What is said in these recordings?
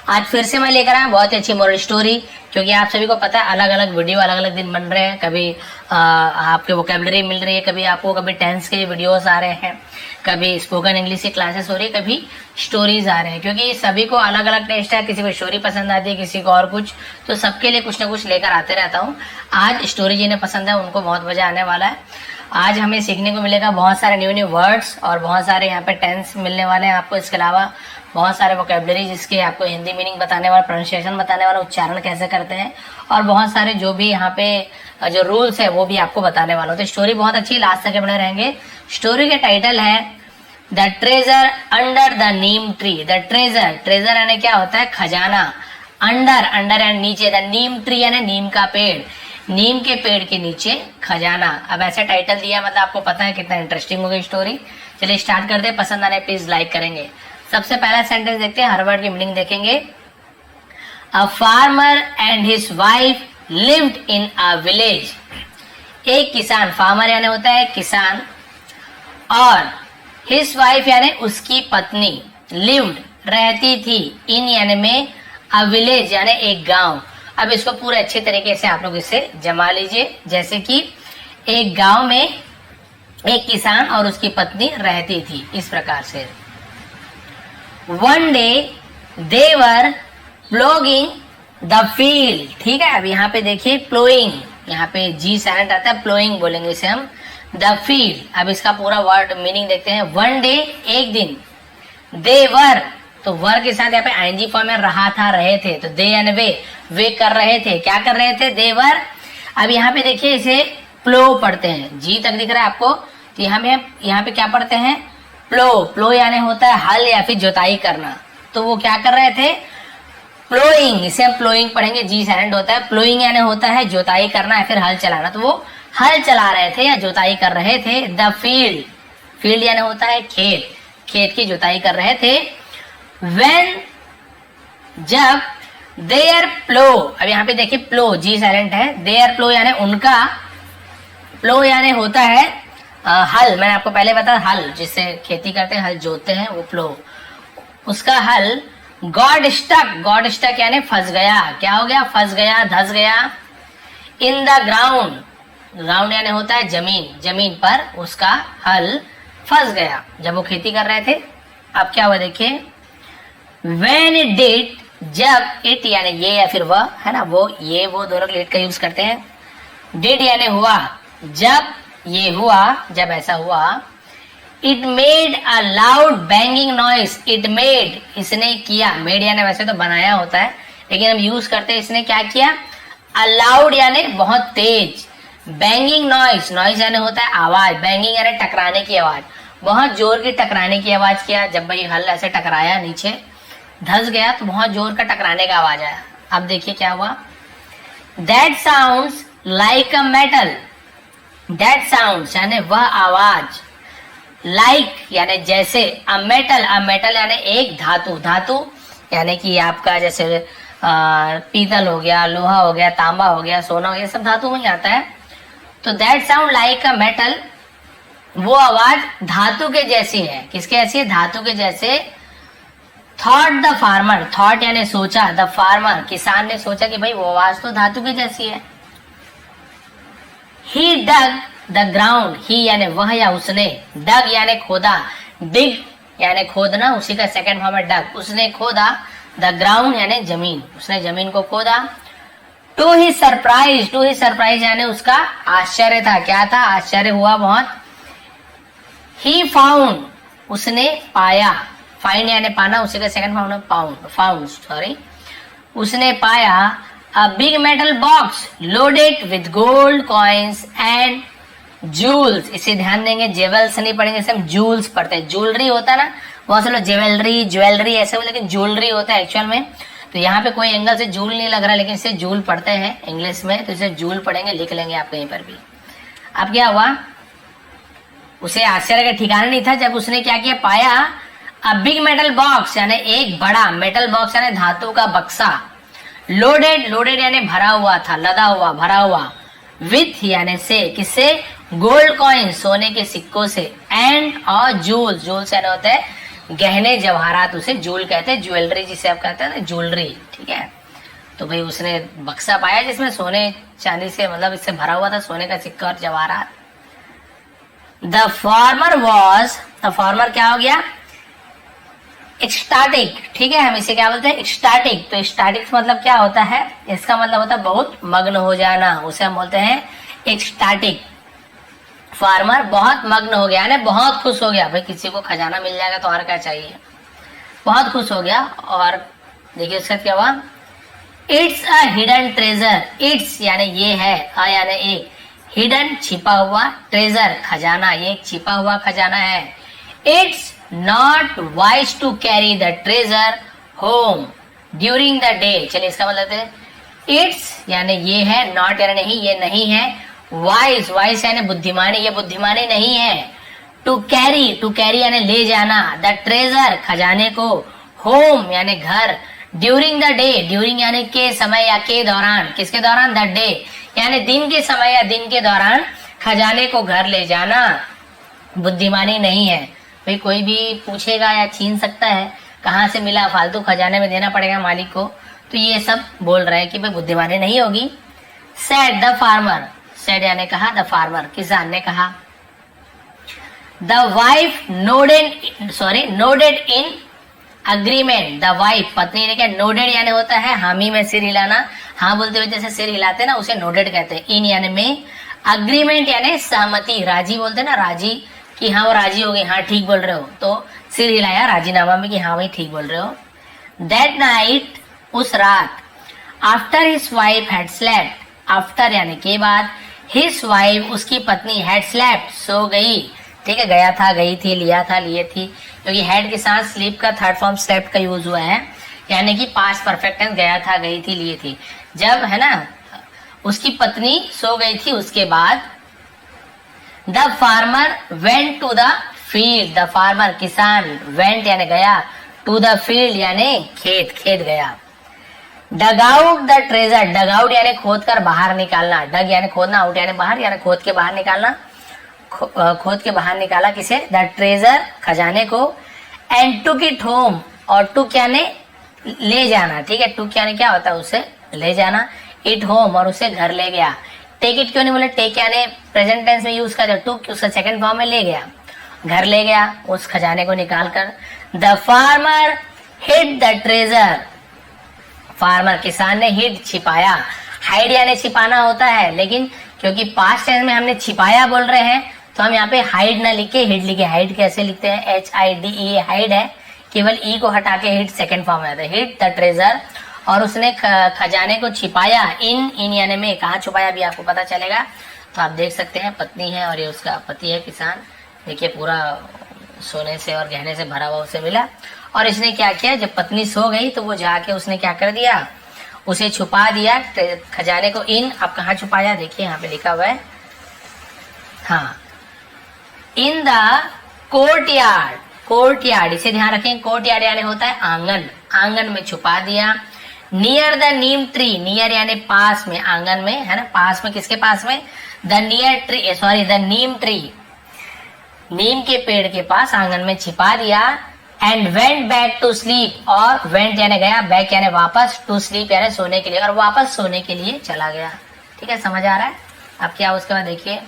आज फिर से मैं लेकर आया बहुत ही अच्छी मोरल स्टोरी, क्योंकि आप सभी को पता है अलग अलग वीडियो अलग अलग दिन बन रहे हैं। कभी आपके वोकेबलरी मिल रही है, कभी टेंस के वीडियोस आ रहे हैं, कभी स्पोकन इंग्लिश की क्लासेस हो रही है, कभी स्टोरीज आ रहे हैं। क्योंकि सभी को अलग अलग टेस्ट है, किसी को स्टोरी पसंद आती है, किसी को और कुछ, तो सबके लिए कुछ ना कुछ लेकर आते रहता हूँ। आज स्टोरी जिन्हें पसंद है उनको बहुत मजा आने वाला है। आज हमें सीखने को मिलेगा बहुत सारे न्यू न्यू वर्ड्स और बहुत सारे यहाँ पे टेंस मिलने वाले हैं आपको। इसके अलावा बहुत सारे वोकेबलरी जिसके आपको हिंदी मीनिंग बताने वाला, प्रोनाउंसिएशन बताने वाला, उच्चारण कैसे करते हैं, और बहुत सारे जो भी यहाँ पे जो रूल्स है वो भी आपको बताने वाला हूँ। तो स्टोरी बहुत अच्छी, लास्ट तक बने रहेंगे। स्टोरी के टाइटल है the treasure under the neem tree. The treasure यानी क्या होता है? खजाना। अंडर यानी नीचे, द नीम ट्री यानी नीम का पेड़, नीम के पेड़ के नीचे खजाना। अब ऐसा टाइटल दिया मतलब आपको पता है कितना इंटरेस्टिंग होगी स्टोरी। चलिए स्टार्ट करते हैं। पसंद आने प्लीज लाइक करेंगे। सबसे पहला सेंटेंस देखते हैं, हर वर्ड की मीनिंग देखेंगे। A farmer and his wife lived in a village. एक किसान, फार्मर यानी होता है किसान, और हिज वाइफ यानी उसकी पत्नी, लिव्ड रहती थी, इन यानी में, अ विलेज यानी एक गांव। अब इसको पूरे अच्छे तरीके से आप लोग इसे जमा लीजिए। जैसे कि एक गांव में एक किसान और उसकी पत्नी रहती थी, इस प्रकार से। One day they were ploughing the field. ठीक है, अब यहाँ पे देखिए प्लोइंग, यहाँ पे जी साइलेंट आता है, प्लोइंग बोलेंगे इसे हम। द फील्ड, अब इसका पूरा वर्ड मीनिंग देखते हैं। वन डे एक दिन, दे वर, तो वर के साथ यहाँ पे आईएनजी फॉर्म में रहा था, रहे थे, तो दे यानी वे कर रहे थे। क्या कर रहे थे? दे वर। अब यहाँ पे देखिए इसे प्लो पढ़ते हैं, जी तक दिख रहा है आपको, तो यहाँ पे क्या पढ़ते हैं? प्लो यानी होता है हल या फिर जोताई करना। तो वो क्या कर रहे थे? प्लोइंग, इसे हम प्लोइंग पढ़ेंगे, जी साइलेंट होता है। प्लोइंग यानी होता है जोताई करना या फिर हल चलाना, तो वो हल चला रहे थे या जोताई कर रहे थे। द फील्ड यानी होता है खेत, खेत की जोताई कर रहे थे। व्हेन, जब, देयर प्लो, अब यहाँ पे देखिए प्लो, जी साइलेंट है, देयर प्लो यानी उनका, प्लो यानी होता है हल। मैंने आपको पहले बताया हल, जिससे खेती करते हैं, हल जोतते हैं, वो प्लो, उसका हल। गॉड स्टक यानी फंस गया। क्या हो गया? फंस गया, धस गया। इन द ग्राउंड यानी होता है जमीन, जमीन पर उसका हल फंस गया जब वो खेती कर रहे थे। अब क्या हुआ देखिए, व्हेन इट डिड, जब, इट यानी ये या फिर वह, है ना, वो, ये, वो दोनों लेट का यूज करते हैं। डिड यानी हुआ, जब ये हुआ, जब ऐसा हुआ। It made a loud banging noise. It made, इसने किया, मेड यानी वैसे तो बनाया होता है, लेकिन हम यूज करते हैं, इसने क्या किया? अ लाउड यानी बहुत तेज, बैंगिंग नॉइस, नॉइस यानी होता है आवाज, बैंगिंग यानी टकराने की आवाज, बहुत जोर की टकराने की आवाज किया। जब भाई हल ऐसे टकराया, नीचे धस गया, तो बहुत जोर का टकराने का आवाज आया। अब देखिए क्या हुआ। That sounds like a metal. That sounds यानी वह आवाज, लाइक यानी जैसे, अ मेटल यानी एक धातु यानी कि आपका जैसे पीतल हो गया, लोहा हो गया, तांबा हो गया, सोना हो गया, सब धातु में ही आता है। तो that sound like a metal, वो आवाज धातु के जैसी है। किसके जैसी है? धातु के जैसे। थॉट द फार्मर, थॉट यानी सोचा, द फार्मर किसान ने सोचा कि भाई वो आवाज तो धातु की जैसी है। ही डग द ग्राउंड, ही यानी वह या उसने, डग यानी खोदा, डिग यानी खोदना, उसी का सेकंड फॉर्म है डग, उसने खोदा। द ग्राउंड यानी जमीन, उसने जमीन को खोदा। टू ही सरप्राइज यानी उसका आश्चर्य था। क्या था? आश्चर्य हुआ बहुत। ही फाउंड, उसने पाया, फाइंड यानी पाना, उसी का सेकंड फॉर्म है फाउंड, उसने पाया। A big metal box loaded with gold coins and jewels. इसे ध्यान देंगे, जेवल्स नहीं पढ़ेंगे, इसे हम जूल्स पढ़ते हैं। ज्वेलरी होता है ना, बहुत से लोग ज्वेलरी ऐसे हो, लेकिन ज्वेलरी होता है एक्चुअल में। तो यहाँ पे कोई एंगल से जूल नहीं लग रहा, लेकिन इसे जूल पढ़ते हैं इंग्लिश में, तो इसे जूल पढ़ेंगे, लिख लेंगे आप कहीं पर भी। अब क्या हुआ? उसे आश्चर्य का ठिकाना नहीं था जब उसने क्या किया? पाया अ बिग मेटल बॉक्स यानी एक बड़ा, मेटल बॉक्स यानी धातु का बक्सा। लोडेड यानी भरा हुआ था, लदा हुआ, भरा हुआ। विथ यानी से, किससे? गोल्ड कॉइन, सोने के सिक्कों से। एंड और जूल्स यानी होता है गहने जवाहरात, उसे जूल कहते हैं, ज्वेलरी जिसे आप कहते हैं ना, ज्वेलरी, ठीक है। तो भाई उसने बक्सा पाया जिसमें सोने चांदी से, मतलब इससे भरा हुआ था, सोने का सिक्का और जवाहरात। द फार्मर क्या हो गया, एक्सटाटिक, ठीक है। हम इसे क्या बोलते हैं, एक्सटाटिक। तो एक्सटाटिक मतलब क्या होता है, इसका मतलब होता है बहुत मग्न हो जाना, उसे हम बोलते हैं एक्सटाटिक। फार्मर बहुत मग्न हो गया, यानी बहुत खुश हो गया, भाई किसी को खजाना मिल जाएगा तो और क्या चाहिए, बहुत खुश हो गया। और देखिए उसके साथ क्या हुआ, it's a hidden treasure, it's यानी ये है, अ यानी एक, हिडन छिपा हुआ, ट्रेजर खजाना, ये एक छिपा हुआ खजाना है। It's not wise to carry the treasure home during the day. चलिए इसका मतलब है, इट्स यानी ये है, नॉट यानी नहीं, ये नहीं है, वाइज, वाइज यानी बुद्धिमानी, ये बुद्धिमानी नहीं है। टू कैरी यानी ले जाना, द ट्रेजर खजाने को, होम यानी घर, ड्यूरिंग द डे, ड्यूरिंग यानी के समय या के दौरान, किसके दौरान, द डे यानी दिन के समय या दिन के दौरान खजाने को घर ले जाना बुद्धिमानी नहीं है। भाई कोई भी पूछेगा या छीन सकता है, कहाँ से मिला, फालतू खजाने में देना पड़ेगा मालिक को, तो ये सब बोल रहे हैं कि भाई बुद्धिमानी नहीं होगी। सेड द फार्मर, सेड यानी कहा, द फार्मर किसान ने कहा। The wife nodded in agreement, the wife पत्नी ने क्या, नोडेड यानी होता है हामी में सिर हिलाना, हाँ बोलते हुए जैसे सिर हिलाते ना, उसे नोडेड कहते हैं। इन यानी में, अग्रीमेंट यानी सहमति, राजी बोलते ना, राजी कि हाँ वो राजी हो गई, हाँ ठीक बोल रहे हो, तो सिर हिलाया राजीनामा में कि हाँ भाई ठीक बोल रहे हो। दैट नाइट उस रात, after his wife had slept, after यानी के बाद, हिज वाइफ उसकी पत्नी, हैड स्लेप्ट सो गई, ठीक है, गया था, गई थी, लिया था, लिए थी, क्योंकि हैड के साथ स्लीप का थर्ड फॉर्म स्लेप्ट का यूज हुआ है, यानी कि पास्ट परफेक्ट टेंस, गया था, गई थी, लिए थी। जब है ना उसकी पत्नी सो गई थी, उसके बाद the farmer went to the field, the farmer किसान, वेंट यानी गया, टू द फील्ड यानी खेत, खेत गया। Dug out the treasure, dug out यानी खोद कर बाहर निकालना, डग यानी खोदना, आउट यानी बाहर, यानी खोद के बाहर निकालना, खोद के बाहर निकाला किसे, द ट्रेजर खजाने को। एंड टुक इट होम, और टुक यानी ले जाना, ठीक है, टुक यानी क्या होता है, उसे ले जाना, इट होम और उसे घर ले गया। टेक इट क्यों नहीं बोले, टेक यानी प्रेजेंट टेंस में यूज करते, टुक उसका सेकंड फॉर्म में ले गया, घर ले गया उस खजाने को निकाल कर। The farmer hid the treasure, farmer किसान ने हिड छिपाया, हाइड यानी छिपाना होता है, लेकिन क्योंकि पास्ट टेंस में हमने छिपाया बोल रहे हैं, तो हम यहाँ पे हाइड ना लिख के हिड लिखे। हाइड कैसे लिखते हैं, HIDE, हाइड है, केवल ई को हटा के हिड सेकंड फॉर्म में आता है, हिड द ट्रेजर, और उसने खजाने को छिपाया, इन यानी में, कहाँ छुपाया भी आपको पता चलेगा। तो आप देख सकते हैं पत्नी है और ये उसका पति है किसान, देखिए पूरा सोने से और गहने से भरा हुआ उसे मिला। और इसने क्या किया, जब पत्नी सो गई तो वो जाके उसने क्या कर दिया, उसे छुपा दिया खजाने को। इन, अब कहाँ छुपाया, देखिए यहाँ पे लिखा हुआ है, हाँ, इन द कोर्टयार्ड, कोर्टयार्ड इसे ध्यान रखें, कोर्टयार्ड यानी होता है आंगन, आंगन में छुपा दिया। Near the neem tree, near यानी पास में, आंगन में है ना, पास में, किसके पास में, the near tree, sorry the neem tree, नीम के पेड़ के पास आंगन में छिपा दिया। And went back to sleep, और वेंट यानी गया, बैक यानी वापस, टू स्लीप यानी सोने के लिए, और वापस सोने के लिए चला गया। ठीक है, समझ आ रहा है। अब क्या उसके बाद देखिए,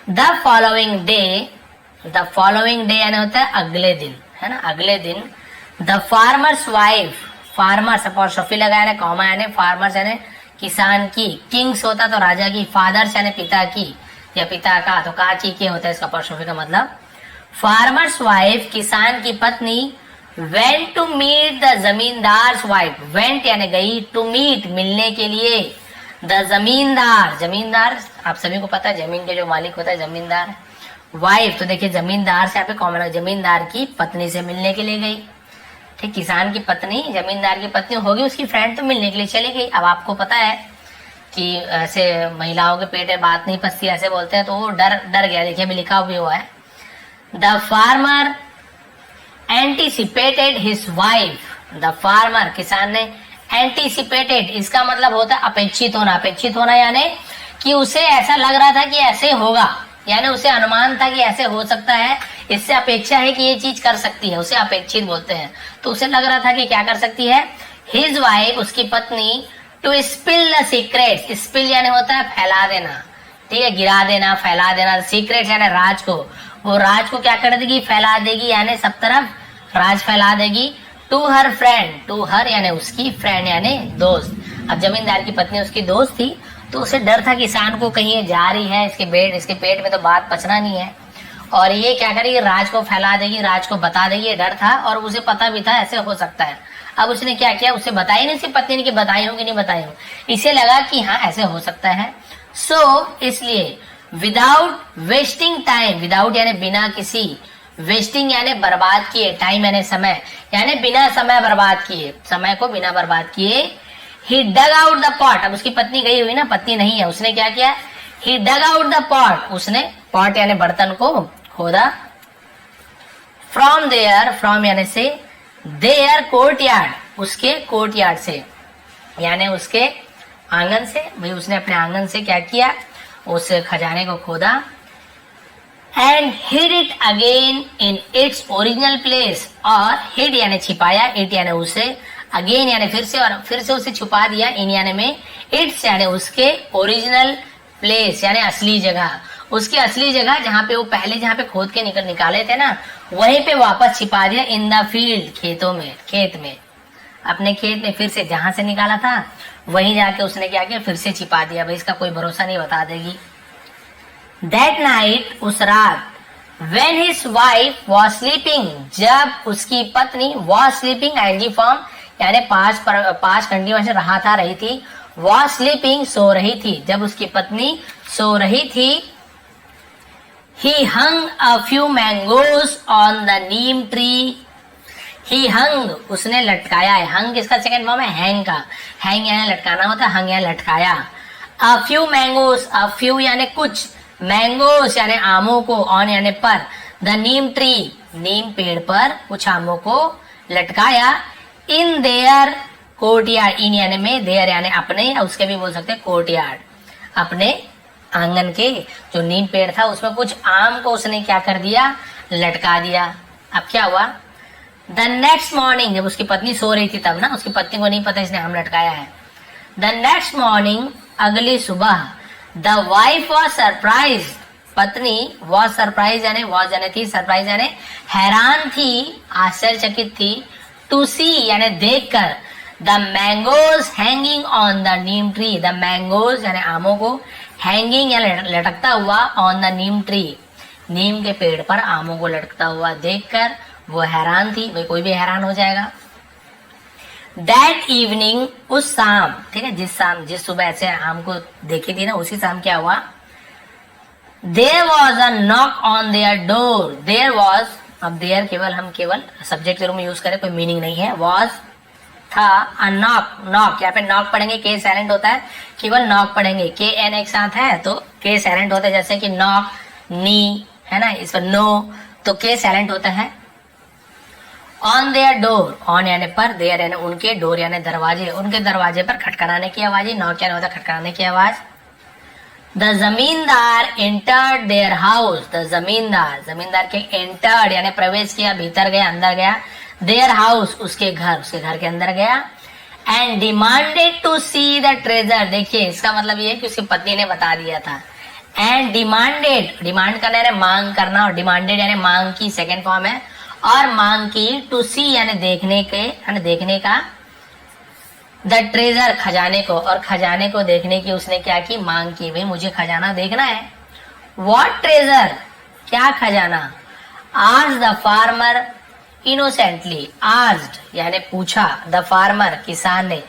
the following day, the following day यानी होता है अगले दिन, है ना, अगले दिन। The farmer's wife, farmers apostrophe लगाया ना, कॉमा यानी फार्मर्स यानी किसान की, किंग्स होता तो राजा की, फादर्स यानी पिता की या पिता का, तो का की के होता है इसका अपॉस्ट्रोफी का मतलब। फार्मर्स वाइफ किसान की पत्नी, went to meet the zamindar's wife, went यानी गई, टू मीट मिलने के लिए, द जमींदार, जमींदार आप सभी को पता है जमीन के जो मालिक होता है जमींदार। वाइफ तो देखिए जमींदार से यहाँ पे कॉमन है, जमींदार की पत्नी से मिलने के लिए गई। ठीक, किसान की पत्नी जमींदार की पत्नी होगी, उसकी फ्रेंड तो मिलने के लिए चली गई। अब आपको पता है कि ऐसे महिलाओं के पेट में बात नहीं फंसती ऐसे बोलते हैं, तो वो डर गया। देखिए अभी लिखा भी हुआ है, the farmer anticipated his wife, the farmer किसान ने एंटीसिपेटेड, इसका मतलब होता है अपेक्षित होना। अपेक्षित होना यानी कि उसे ऐसा लग रहा था कि ऐसे होगा, यानी उसे अनुमान था कि ऐसे हो सकता है, इससे अपेक्षा है कि ये चीज कर सकती है, उसे अपेक्षित बोलते हैं। तो उसे लग रहा था कि क्या कर सकती है, हिज वाइफ, उसकी पत्नी, to spill the secret, spill यानी होता है फैला देना, ठीक है, गिरा देना, फैला देना, सीक्रेट यानी राज को, वो राज को क्या कर देगी, फैला देगी, यानी सब तरफ राज फैला देगी। To her friend, to her यानी उसकी, फ्रेंड यानी दोस्त। अब जमींदार की पत्नी उसकी दोस्त थी, तो उसे डर था किसान को कहीं ये जा रही है, इसके पेट में तो बात पचना नहीं है, और ये क्या करेगी, राज को फैला देगी, राज को बता देगी, ये डर था और उसे पता भी था ऐसे हो सकता है। अब उसने क्या किया, उसे बताई नहीं, उसकी पत्नी ने कि बताई हो कि नहीं बताई हो, इसे लगा कि हाँ ऐसे हो सकता है। सो इसलिए विदाउट वेस्टिंग टाइम, विदाउट यानी बिना किसी, वेस्टिंग यानी बर्बाद किए, टाइम यानी समय, यानी बिना समय बर्बाद किए, समय को बिना बर्बाद किए, ही डग आउट द पॉट, अब उसकी पत्नी गई हुई ना, पत्नी नहीं है, उसने क्या किया, ही डग आउट द पॉट, उसने पॉट यानी बर्तन को खोदा, फ्रॉम देयर, फ्रॉम यानी से, देयर कोर्टयार्ड, उसके कोर्टयार्ड से, यानी उसके आंगन से, भाई उसने अपने आंगन से क्या किया, उस खजाने को खोदा, and hid it again in its original place, और हिड यानी छिपाया, इट यानी उसे, अगेन यानी फिर से, और फिर से उसे छुपा दिया, इन यानी में, इट्स यानी उसके, ओरिजिनल प्लेस यानी असली जगह, उसकी असली जगह जहां पे वो पहले जहां पे खोद के निकाले थे ना, वहीं पे वापस छिपा दिया, इन द फील्ड, खेतों में, खेत में, अपने खेत में फिर से जहां से निकाला था वहीं जाके उसने क्या किया, फिर से छिपा दिया, भाई इसका कोई भरोसा नहीं, बता देगी। दैट नाइट, उस रात, when his wife was sleeping, जब उसकी पत्नी was sleeping, ing फॉर्म यानी पास्ट कंटिन्यूअस रहा था, रही थी, was sleeping सो रही थी, जब उसकी पत्नी सो रही थी, he hung a few mangoes on the neem tree, ही हंग, उसने लटकाया है, हंग इसका सेकंड फॉर्म है हैंग का, हैंग यानी लटकाना होता है, हंग यानी लटकाया। A few mangoes, a few यानी कुछ, मैंगोस यानी आमों को, ऑन यानी पर, द नीम ट्री, नीम पेड़ पर कुछ आमों को लटकाया, इन देयर कोर्टयार्ड, इन यानी में, देयर यानी अपने, या उसके भी बोल सकते हैं कोर्टयार्ड, अपने आंगन के जो नीम पेड़ था उसमें कुछ आम को उसने क्या कर दिया, लटका दिया। अब क्या हुआ, द नेक्स्ट मॉर्निंग, जब उसकी पत्नी सो रही थी तब ना, उसकी पत्नी को नहीं पता इसने आम लटकाया है। द नेक्स्ट मॉर्निंग, अगली सुबह, द वाइफ वॉज सरप्राइज, पत्नी वॉज सरप्राइज यानी वॉज यानी थी, सरप्राइज यानी हैरान थी, आश्चर्यचकित थी, टू सी यानी देखकर, the mangoes hanging on the neem tree, the mangoes यानी आमों को, हैंगिंग यानी लटकता हुआ, ऑन द नीम ट्री, नीम के पेड़ पर आमों को लटकता हुआ देखकर वो हैरान थी, भाई कोई भी हैरान हो जाएगा। दैट इवनिंग, उस शाम, ठीक है, जिस सुबह ऐसे आम को देखी थी ना, उसी शाम क्या हुआ, there was a knock on their door, there was, अब देयर हम केवल सब्जेक्ट के रूप में यूज करें, कोई मीनिंग नहीं है, वॉज था, अ नॉक, नॉक यहाँ पे नॉक पढ़ेंगे, के साइलेंट होता है, केवल नॉक पढ़ेंगे, के एन एक साथ है तो के साइलेंट होता है, जैसे कि नॉक, नी है ना, इस पर नो, तो के साइलेंट होता है। ऑन देयर डोर, ऑन यानी पर, देयर यानी उनके, डोर यानी दरवाजे, उनके दरवाजे पर खटखटाने की आवाज, नॉक यानी होता है खटखटाने की आवाज। द जमींदार एंटर्ड देयर हाउस, द जमींदार के एंटर्ड यानी प्रवेश किया, भीतर गया, अंदर गया, देयर हाउस उसके घर के अंदर गया, and demanded to see the treasure, देखिए इसका मतलब ये है कि उसकी पत्नी ने बता दिया था, एंड डिमांडेड, डिमांड करना यानी मांग करना, और डिमांडेड यानी मांग की सेकेंड फॉर्म है, और मांग की, टू सी यानी देखने के, यानी देखने का, द ट्रेजर खजाने को, और खजाने को देखने की उसने क्या की, मांग की, भाई मुझे खजाना देखना है। व्हाट ट्रेजर, क्या खजाना, आज द फार्मर इनोसेंटली, आस्क्ड यानी पूछा, द फार्मर किसान ने,